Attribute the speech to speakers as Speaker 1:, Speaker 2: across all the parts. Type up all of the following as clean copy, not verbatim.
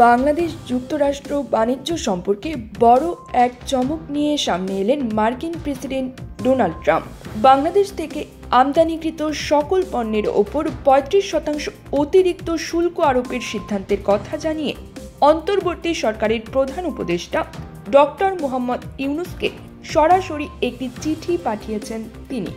Speaker 1: বাংলাদেশ যুক্তরাষ্ট্র বাণিজ্য সম্পর্কে বড় এক চমক নিয়ে সামনে এলেন মার্কিন প্রেসিডেন্ট ডোনাল্ড ট্রাম্প। বাংলাদেশ থেকে আমদানিকৃত সকল পণ্যের ওপর ৩৫% অতিরিক্ত শুল্ক আরোপের সিদ্ধান্তের কথা জানিয়ে অন্তর্বর্তী সরকারের প্রধান উপদেষ্টা ডক্টর মোহাম্মদ ইউনূসকে সরাসরি একটি চিঠি পাঠিয়েছেন তিনি।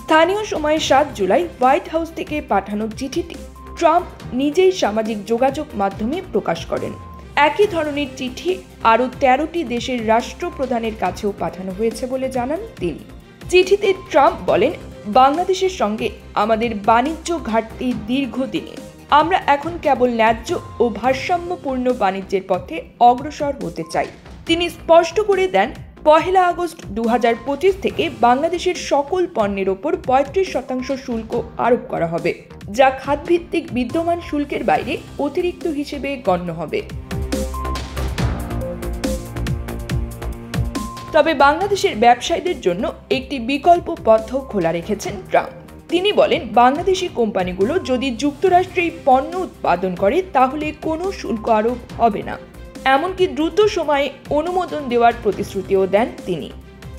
Speaker 1: স্থানীয় সময় ৭ জুলাই হোয়াইট হাউস থেকে পাঠানো চিঠিটি ট্রাম্প নিজেই সামাজিক যোগাযোগ মাধ্যমে প্রকাশ করেন। একই ধরনের চিঠি আরও ১৩টি দেশের রাষ্ট্রপ্রধানের কাছেও পাঠানো হয়েছে বলে জানান তিনি। চিঠিতে ট্রাম্প বলেন, বাংলাদেশের সঙ্গে আমাদের বাণিজ্য ঘাটতি দীর্ঘদিনের। আমরা এখন কেবল ন্যায্য ও ভারসাম্যপূর্ণ বাণিজ্যের পথে অগ্রসর হতে চাই। তিনি স্পষ্ট করে দেন, ১ আগস্ট ২০২৫ থেকে বাংলাদেশের সকল পণ্যের ওপর ৩৫% শুল্ক আরোপ করা হবে, যা খাতভিত্তিক বিদ্যমান শুল্কের বাইরে অতিরিক্ত হিসেবে গণ্য হবে। তবে বাংলাদেশের ব্যবসায়ীদের জন্য একটি বিকল্প পথও খোলা রেখেছেন ট্রাম্প। তিনি বলেন, বাংলাদেশি কোম্পানিগুলো যদি যুক্তরাষ্ট্রে পণ্য উৎপাদন করে তাহলে কোনো শুল্ক আরোপ হবে না, এমনকি দ্রুত সময়ে অনুমোদন দেওয়ার প্রতিশ্রুতিও দেন তিনি।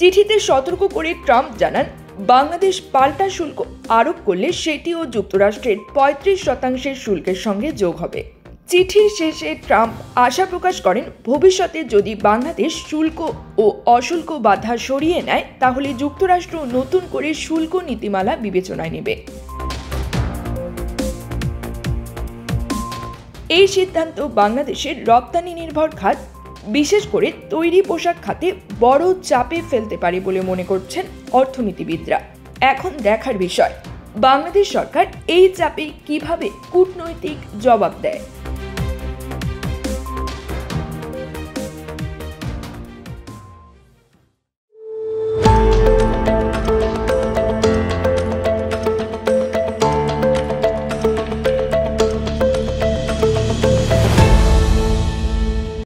Speaker 1: চিঠিতে সতর্ক করে ট্রাম্প জানান, বাংলাদেশ পাল্টা শুল্ক আরোপ করলে সেটিও যুক্তরাষ্ট্রের ৩৫% শুল্কের সঙ্গে যোগ হবে। চিঠির শেষে ট্রাম্প আশা প্রকাশ করেন, ভবিষ্যতে যদি বাংলাদেশ শুল্ক ও অশুল্ক বাধা সরিয়ে নেয় তাহলে যুক্তরাষ্ট্র নতুন করে শুল্ক নীতিমালা বিবেচনায় নেবে। এই সিদ্ধান্ত বাংলাদেশের রপ্তানি নির্ভর খাত, বিশেষ করে তৈরি পোশাক খাতে বড় চাপে ফেলতে পারে বলে মনে করছেন অর্থনীতিবিদরা। এখন দেখার বিষয়, বাংলাদেশ সরকার এই চাপে কিভাবে কূটনৈতিক জবাব দেয়।